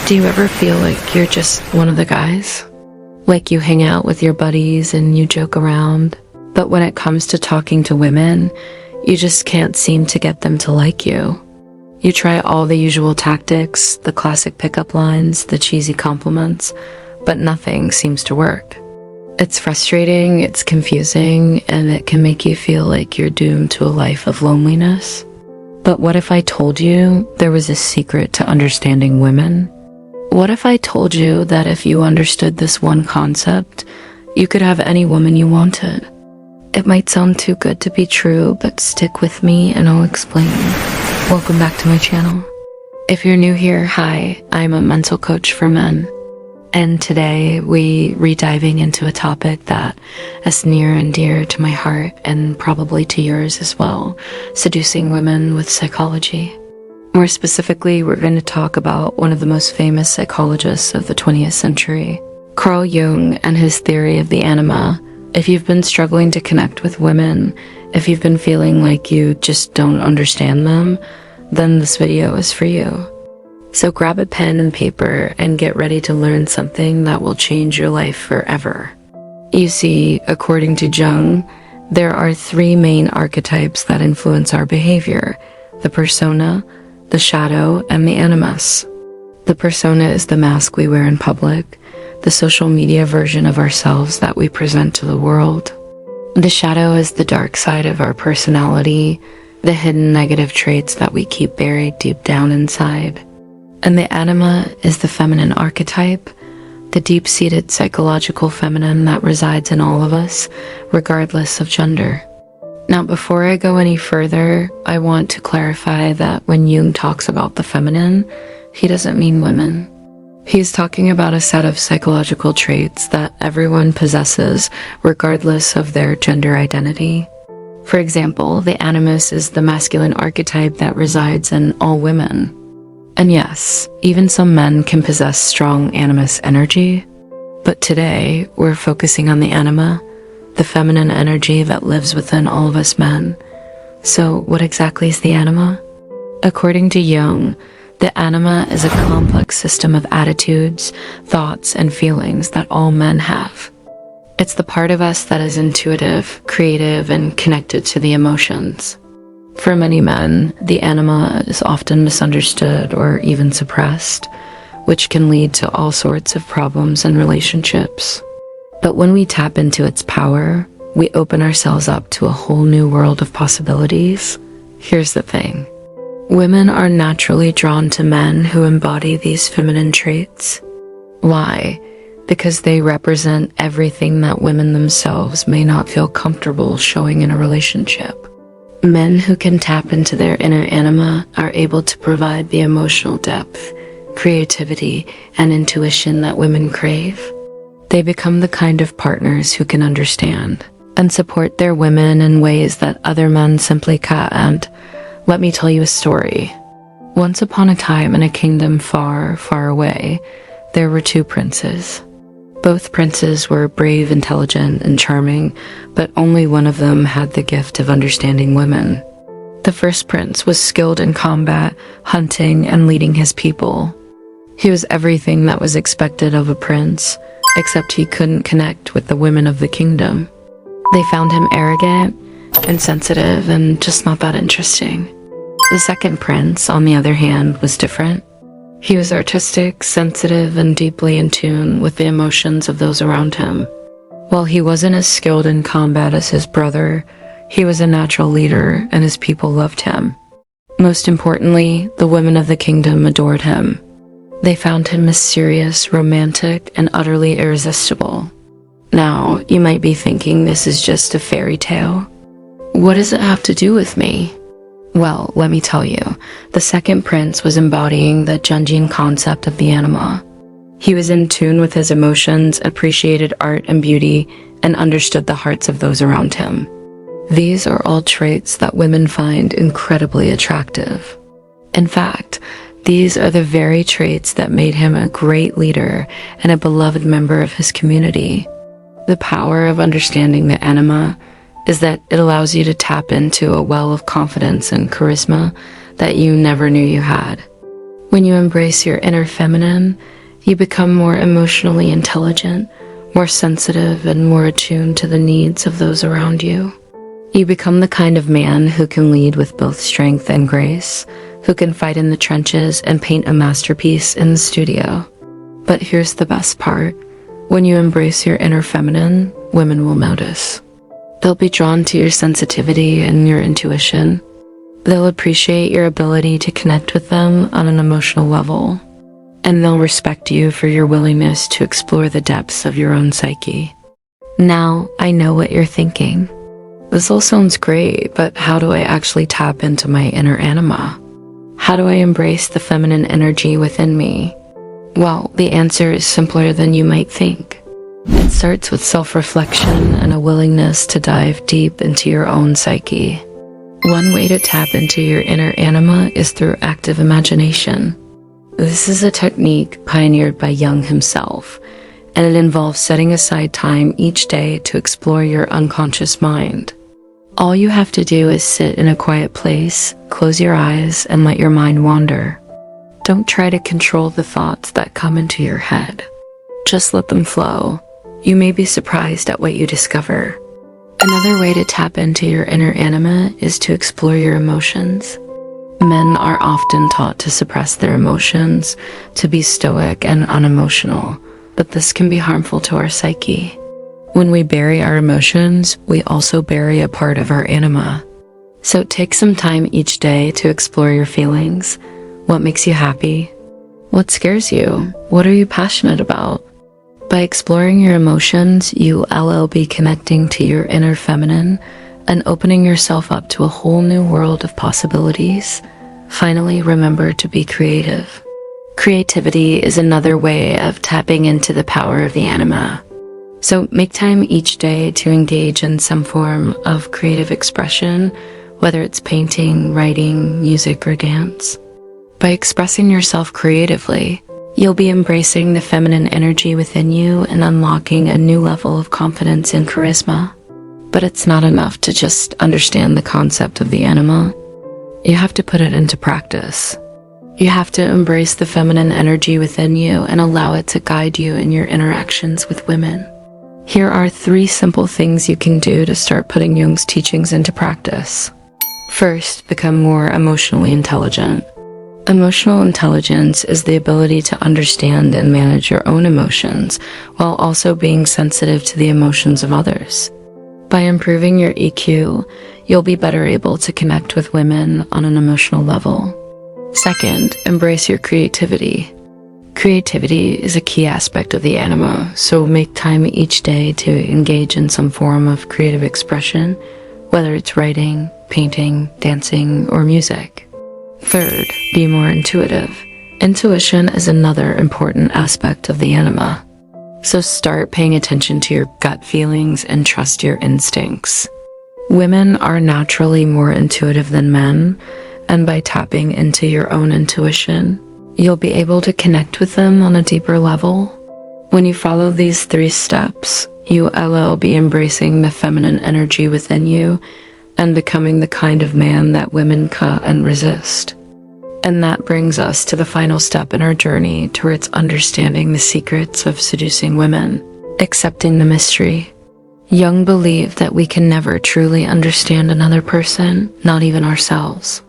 Do you ever feel like you're just one of the guys? Like you hang out with your buddies and you joke around, but when it comes to talking to women, you just can't seem to get them to like you. You try all the usual tactics, the classic pickup lines, the cheesy compliments, but nothing seems to work. It's frustrating, it's confusing, and it can make you feel like you're doomed to a life of loneliness. But what if I told you there was a secret to understanding women? What if I told you that if you understood this one concept, you could have any woman you wanted? It might sound too good to be true, but stick with me and I'll explain. Welcome back to my channel. If you're new here, hi, I'm a mental coach for men. And today we're diving into a topic that is near and dear to my heart and probably to yours as well, seducing women with psychology. More specifically, we're going to talk about one of the most famous psychologists of the 20th century, Carl Jung, and his theory of the anima. If you've been struggling to connect with women, if you've been feeling like you just don't understand them, then this video is for you. So grab a pen and paper and get ready to learn something that will change your life forever. You see, according to Jung, there are three main archetypes that influence our behavior: the persona, the shadow, and the animus. The persona is the mask we wear in public, the social media version of ourselves that we present to the world. The shadow is the dark side of our personality, the hidden negative traits that we keep buried deep down inside. And the anima is the feminine archetype, the deep-seated psychological feminine that resides in all of us, regardless of gender. Now, before I go any further, I want to clarify that when Jung talks about the feminine, he doesn't mean women. He's talking about a set of psychological traits that everyone possesses, regardless of their gender identity. For example, the animus is the masculine archetype that resides in all women. And yes, even some men can possess strong animus energy, but today we're focusing on the anima, the feminine energy that lives within all of us men. So what exactly is the anima? According to Jung, the anima is a complex system of attitudes, thoughts, and feelings that all men have. It's the part of us that is intuitive, creative, and connected to the emotions. For many men, the anima is often misunderstood or even suppressed, which can lead to all sorts of problems in relationships. But when we tap into its power, we open ourselves up to a whole new world of possibilities. Here's the thing. Women are naturally drawn to men who embody these feminine traits. Why? Because they represent everything that women themselves may not feel comfortable showing in a relationship. Men who can tap into their inner anima are able to provide the emotional depth, creativity, and intuition that women crave. They become the kind of partners who can understand and support their women in ways that other men simply can't. Let me tell you a story. Once upon a time in a kingdom far, far away, there were two princes. Both princes were brave, intelligent, and charming, but only one of them had the gift of understanding women. The first prince was skilled in combat, hunting, and leading his people. He was everything that was expected of a prince, except he couldn't connect with the women of the kingdom. They found him arrogant, insensitive, and just not that interesting. The second prince, on the other hand, was different. He was artistic, sensitive, and deeply in tune with the emotions of those around him. While he wasn't as skilled in combat as his brother, he was a natural leader and his people loved him. Most importantly, the women of the kingdom adored him. They found him mysterious, romantic, and utterly irresistible. Now, you might be thinking this is just a fairy tale. What does it have to do with me? Well, let me tell you, the second prince was embodying the Jungian concept of the anima. He was in tune with his emotions, appreciated art and beauty, and understood the hearts of those around him. These are all traits that women find incredibly attractive. In fact, these are the very traits that made him a great leader and a beloved member of his community. The power of understanding the anima is that it allows you to tap into a well of confidence and charisma that you never knew you had. When you embrace your inner feminine, you become more emotionally intelligent, more sensitive, and more attuned to the needs of those around you. You become the kind of man who can lead with both strength and grace, who can fight in the trenches and paint a masterpiece in the studio. But here's the best part. When you embrace your inner feminine, women will notice. They'll be drawn to your sensitivity and your intuition. They'll appreciate your ability to connect with them on an emotional level. And they'll respect you for your willingness to explore the depths of your own psyche. Now, I know what you're thinking. This all sounds great, but how do I actually tap into my inner anima? How do I embrace the feminine energy within me? Well, the answer is simpler than you might think. It starts with self-reflection and a willingness to dive deep into your own psyche. One way to tap into your inner anima is through active imagination. This is a technique pioneered by Jung himself, and it involves setting aside time each day to explore your unconscious mind. All you have to do is sit in a quiet place, close your eyes, and let your mind wander. Don't try to control the thoughts that come into your head. Just let them flow. You may be surprised at what you discover. Another way to tap into your inner anima is to explore your emotions. Men are often taught to suppress their emotions, to be stoic and unemotional, but this can be harmful to our psyche. When we bury our emotions, we also bury a part of our anima. So take some time each day to explore your feelings. What makes you happy? What scares you? What are you passionate about? By exploring your emotions, you will be connecting to your inner feminine and opening yourself up to a whole new world of possibilities. Finally, remember to be creative. Creativity is another way of tapping into the power of the anima. So make time each day to engage in some form of creative expression, whether it's painting, writing, music, or dance. By expressing yourself creatively, you'll be embracing the feminine energy within you and unlocking a new level of confidence and charisma. But it's not enough to just understand the concept of the anima. You have to put it into practice. You have to embrace the feminine energy within you and allow it to guide you in your interactions with women. Here are 3 simple things you can do to start putting Jung's teachings into practice. First, become more emotionally intelligent. Emotional intelligence is the ability to understand and manage your own emotions while also being sensitive to the emotions of others. By improving your EQ, you'll be better able to connect with women on an emotional level. Second, embrace your creativity. Creativity is a key aspect of the anima, so make time each day to engage in some form of creative expression, whether it's writing, painting, dancing, or music. Third, be more intuitive. Intuition is another important aspect of the anima. So start paying attention to your gut feelings and trust your instincts. Women are naturally more intuitive than men, and by tapping into your own intuition, you'll be able to connect with them on a deeper level. When you follow these 3 steps, you will be embracing the feminine energy within you and becoming the kind of man that women can't resist. And that brings us to the final step in our journey towards understanding the secrets of seducing women, accepting the mystery. Jung believed that we can never truly understand another person, not even ourselves.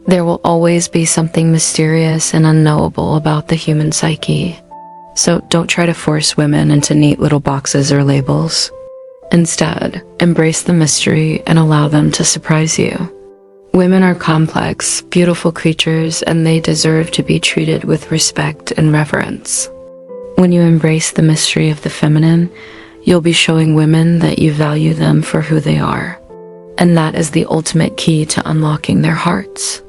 There will always be something mysterious and unknowable about the human psyche. So don't try to force women into neat little boxes or labels. Instead, embrace the mystery and allow them to surprise you. Women are complex, beautiful creatures, and they deserve to be treated with respect and reverence. When you embrace the mystery of the feminine, you'll be showing women that you value them for who they are. And that is the ultimate key to unlocking their hearts.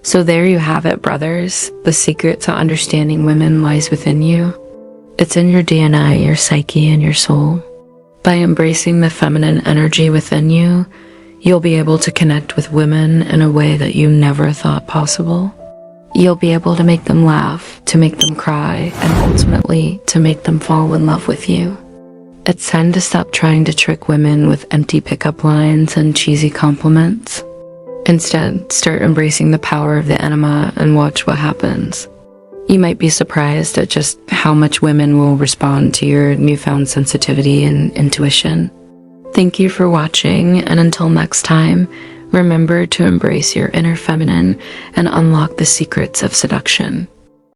So there you have it, brothers. The secret to understanding women lies within you. It's in your DNA, your psyche, and your soul. By embracing the feminine energy within you, you'll be able to connect with women in a way that you never thought possible. You'll be able to make them laugh, to make them cry, and ultimately to make them fall in love with you. It's time to stop trying to trick women with empty pickup lines and cheesy compliments. Instead, start embracing the power of the anima and watch what happens. You might be surprised at just how much women will respond to your newfound sensitivity and intuition. Thank you for watching, and until next time, remember to embrace your inner feminine and unlock the secrets of seduction.